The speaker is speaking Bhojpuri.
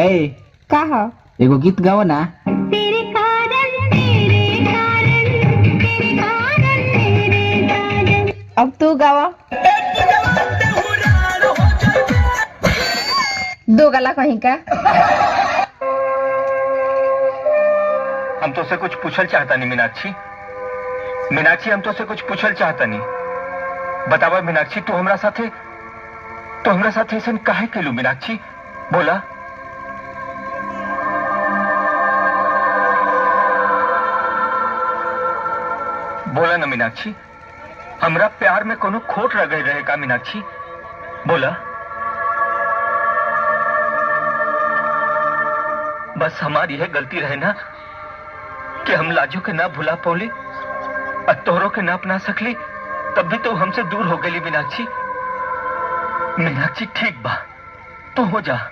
ए का ह? एगो गीत गाओ ना। तेरे कारण तेरे कारण अब तू गावा। दो गला कहीं का। हम तो से कुछ पूछल चाहता नहीं मीनाक्षी। मीनाक्षी हम तो से कुछ पूछल चाहता नहीं। बतावा मीनाक्षी तू हमरा साथे ऐसा काहे केलू मीनाक्षी? बोला। बोला ना मीनाक्षी, हमरा प्यार में कोनो खोट रह गई रहे का मीनाक्षी? बोला। बस हमारी यह गलती रहे ना कि हम लाजो के ना भुला पौली और तोहरों के ना अपना सकली, तब भी तो हमसे दूर हो गई मीनाक्षी। मीनाक्षी ठीक बा, तू हो जा।